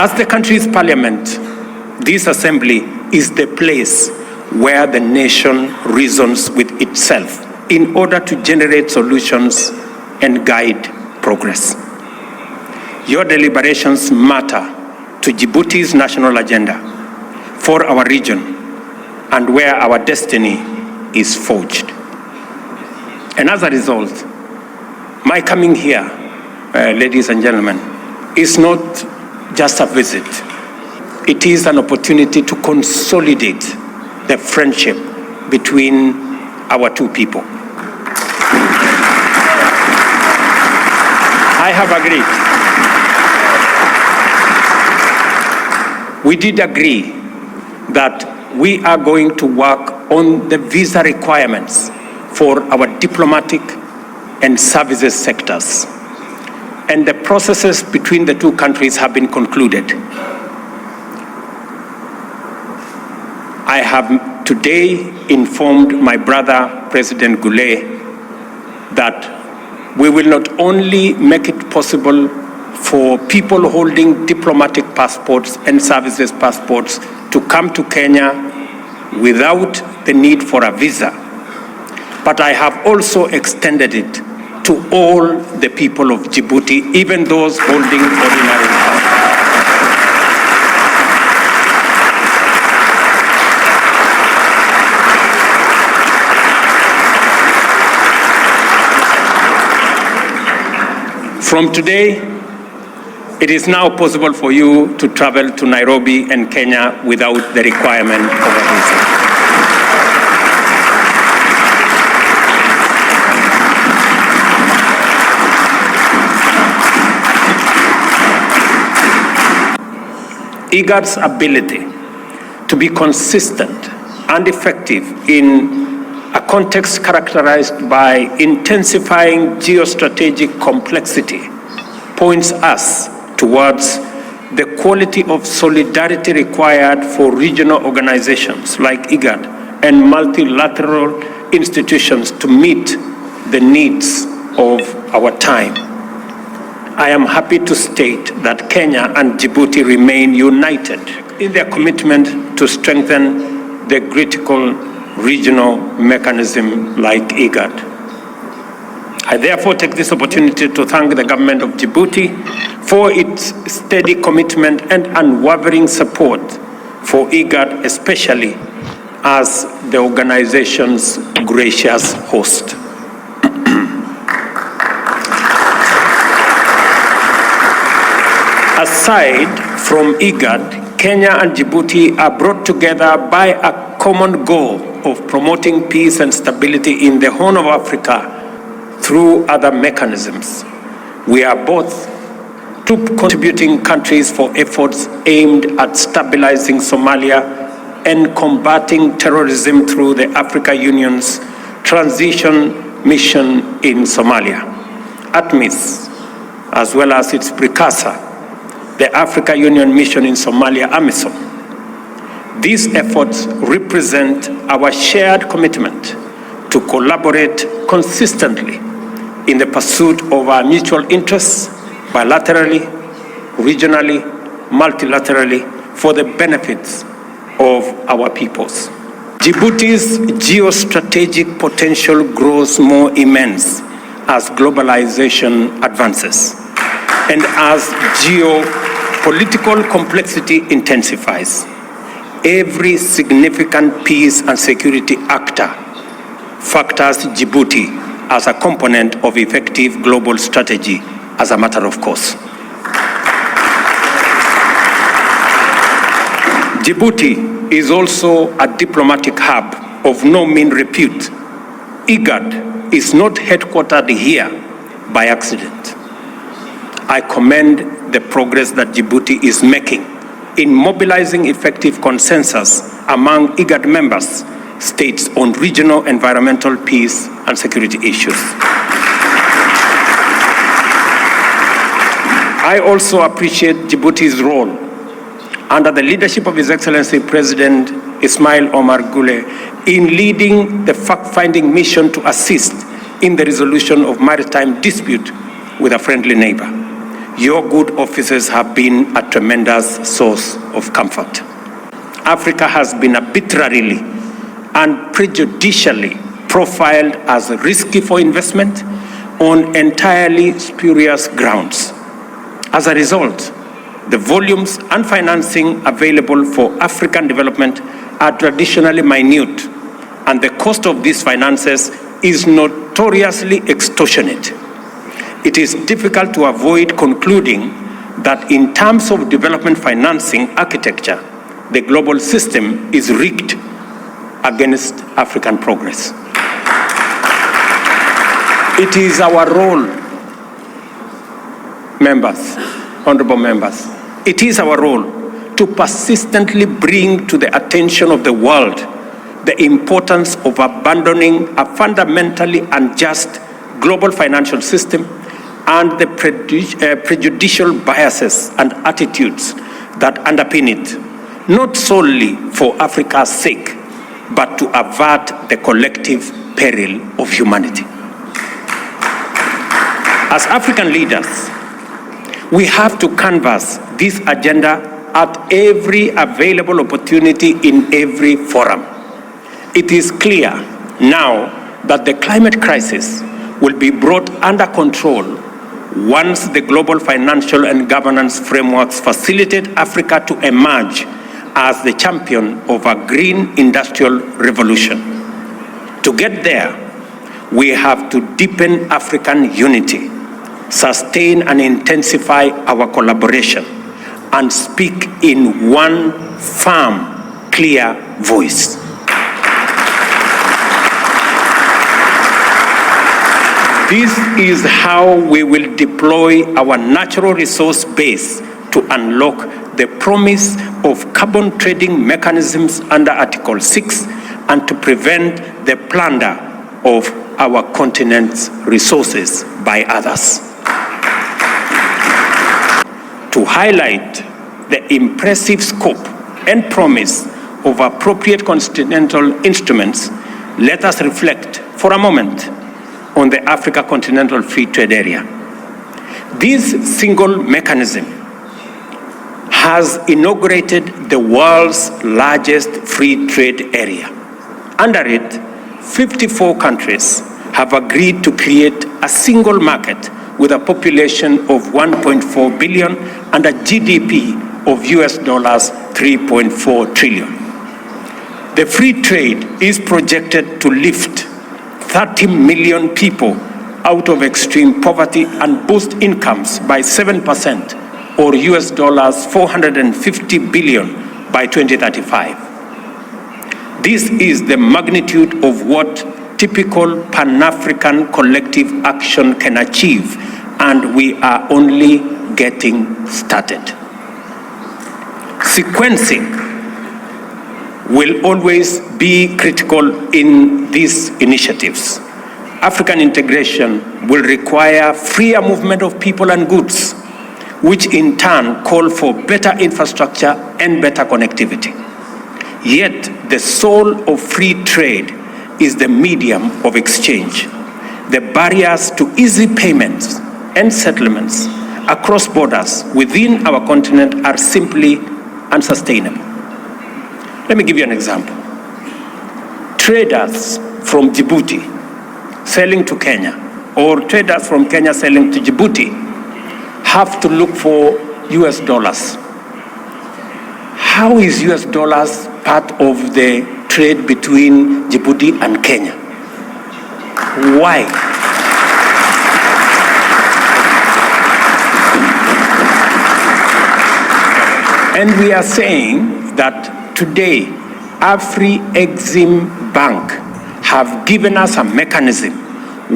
As the country's parliament, this assembly is the place where the nation reasons with itself in order to generate solutions and guide progress. Your deliberations matter to Djibouti's national agenda, for our region, and where our destiny is forged. And as a result, my coming here, ladies and gentlemen, is not just a visit. It is an opportunity to consolidate the friendship between our two people. I have agreed. We did agree that we are going to work on the visa requirements for our diplomatic and services sectors. And the processes between the two countries have been concluded. I have today informed my brother, President Goulet, that we will not only make it possible for people holding diplomatic passports and services passports to come to Kenya without the need for a visa, but I have also extended it to all the people of Djibouti, even those holding ordinary passports. From today, it is now possible for you to travel to Nairobi and Kenya without the requirement of a visa. IGAD's ability to be consistent and effective in a context characterized by intensifying geostrategic complexity points us towards the quality of solidarity required for regional organizations like IGAD and multilateral institutions to meet the needs of our time. I am happy to state that Kenya and Djibouti remain united in their commitment to strengthen the critical regional mechanism like IGAD. I therefore take this opportunity to thank the government of Djibouti for its steady commitment and unwavering support for IGAD, especially as the organization's gracious host. Aside from IGAD, Kenya and Djibouti are brought together by a common goal of promoting peace and stability in the Horn of Africa through other mechanisms. We are both two contributing countries for efforts aimed at stabilizing Somalia and combating terrorism through the Africa Union's transition mission in Somalia, ATMIS, as well as its precursor, the Africa Union mission in Somalia, AMISOM. These efforts represent our shared commitment to collaborate consistently in the pursuit of our mutual interests, bilaterally, regionally, multilaterally, for the benefits of our peoples. Djibouti's geostrategic potential grows more immense as globalization advances and as geopolitical complexity intensifies. Every significant peace and security actor factors Djibouti as a component of effective global strategy as a matter of course. Djibouti is also a diplomatic hub of no mean repute. IGAD is not headquartered here by accident. I commend the progress that Djibouti is making in mobilizing effective consensus among IGAD members states on regional environmental peace and security issues. I also appreciate Djibouti's role under the leadership of His Excellency President Ismail Omar Guelleh in leading the fact-finding mission to assist in the resolution of maritime dispute with a friendly neighbor. your good offices have been a tremendous source of comfort. Africa has been arbitrarily and prejudicially profiled as risky for investment on entirely spurious grounds. As a result, the volumes and financing available for African development are traditionally minute, and the cost of these finances is notoriously extortionate. It is difficult to avoid concluding that in terms of development financing architecture, the global system is rigged against African progress. It is our role, members, honorable members, it is our role to persistently bring to the attention of the world the importance of abandoning a fundamentally unjust global financial system and the prejudicial biases and attitudes that underpin it, not solely for Africa's sake, but to avert the collective peril of humanity. As African leaders, we have to canvass this agenda at every available opportunity in every forum. It is clear now that the climate crisis will be brought under control once the global financial and governance frameworks facilitate Africa to emerge as the champion of a green industrial revolution. To get there, we have to deepen African unity, sustain and intensify our collaboration, and speak in one firm, clear voice. This is how we will deploy our natural resource base to unlock the promise of carbon trading mechanisms under Article 6 and to prevent the plunder of our continent's resources by others. To highlight the impressive scope and promise of appropriate continental instruments, let us reflect for a moment on the Africa Continental Free Trade Area. This single mechanism has inaugurated the world's largest free trade area. Under it, 54 countries have agreed to create a single market with a population of 1.4 billion and a GDP of US dollars 3.4 trillion. The free trade is projected to lift 30 million people out of extreme poverty and boost incomes by 7% or US dollars 450 billion by 2035. This is the magnitude of what typical Pan-African collective action can achieve, and we are only getting started. Sequencing will always be critical in these initiatives. African integration will require freer movement of people and goods, which in turn call for better infrastructure and better connectivity. Yet the soul of free trade is the medium of exchange. The barriers to easy payments and settlements across borders within our continent are simply unsustainable. Let me give you an example. Traders from Djibouti selling to Kenya, or traders from Kenya selling to Djibouti, have to look for US dollars. How is US dollars part of the trade between Djibouti and Kenya? Why? And we are saying that today, Afri-Exim Bank have given us a mechanism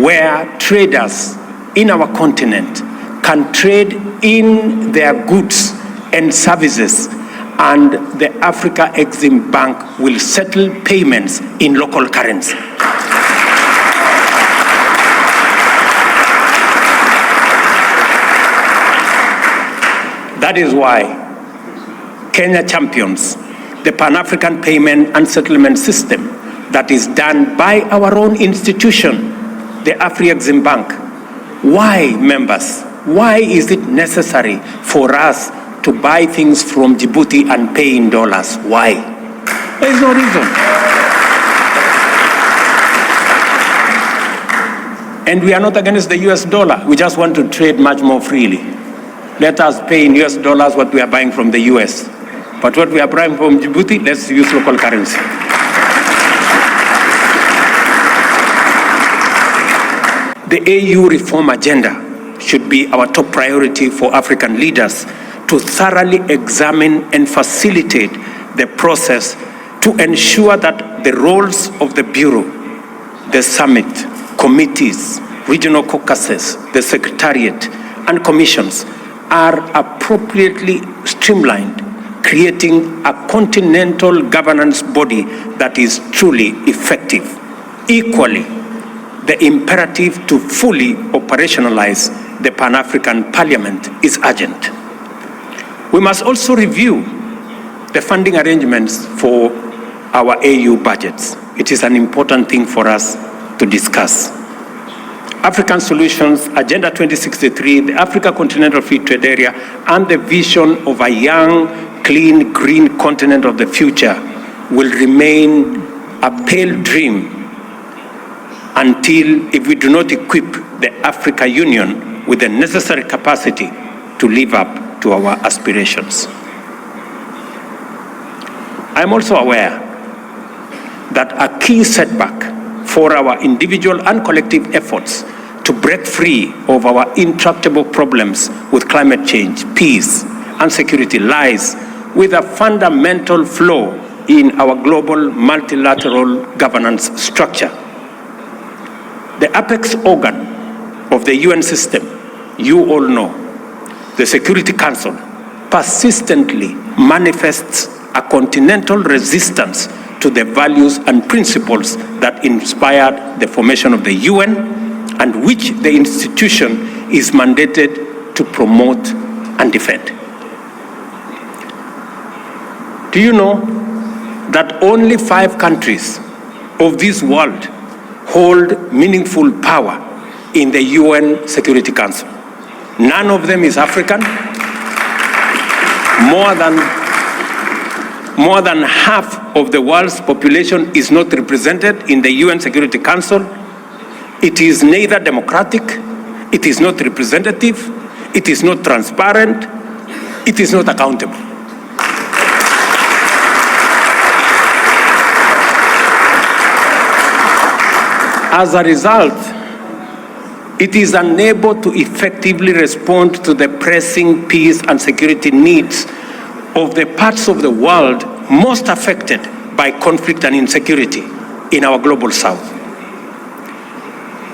where traders in our continent can trade in their goods and services, and the Africa-Exim Bank will settle payments in local currency. That is why Kenya champions the Pan-African payment and settlement system that is done by our own institution, the Afri-Exim Bank. Why, members? Why is it necessary for us to buy things from Djibouti and pay in dollars? Why? There is no reason. And we are not against the US dollar. We just want to trade much more freely. Let us pay in US dollars what we are buying from the US. But what we are buying from Djibouti, let's use local currency. The AU reform agenda should be our top priority for African leaders to thoroughly examine and facilitate the process to ensure that the roles of the Bureau, the summit, committees, regional caucuses, the Secretariat, and commissions are appropriately streamlined, creating a continental governance body that is truly effective. Equally, the imperative to fully operationalize the Pan-African Parliament is urgent. We must also review the funding arrangements for our AU budgets. It is an important thing for us to discuss. African Solutions, Agenda 2063, the Africa Continental Free Trade Area, and the vision of a young, clean, green continent of the future will remain a pale dream until, if we do not equip the Africa Union with the necessary capacity to live up to our aspirations. I am also aware that a key setback for our individual and collective efforts to break free of our intractable problems with climate change, peace, and security lies with a fundamental flaw in our global multilateral governance structure. The apex organ of the UN system, you all know, the Security Council, persistently manifests a continental resistance to the values and principles that inspired the formation of the UN and which the institution is mandated to promote and defend. Do you know that only 5 countries of this world hold meaningful power in the UN Security Council? None of them is African. More than half of the world's population is not represented in the UN Security Council. It is neither democratic, it is not representative, it is not transparent, it is not accountable. As a result, it is unable to effectively respond to the pressing peace and security needs of the parts of the world most affected by conflict and insecurity in our global south.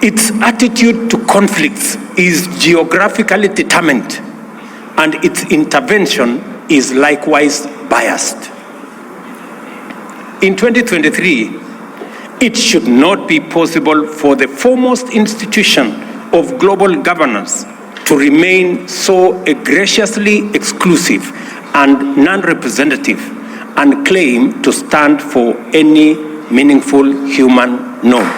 Its attitude to conflicts is geographically determined, and its intervention is likewise biased. In 2023, it should not be possible for the foremost institution of global governance to remain so egregiously exclusive and non-representative and claim to stand for any meaningful human norm.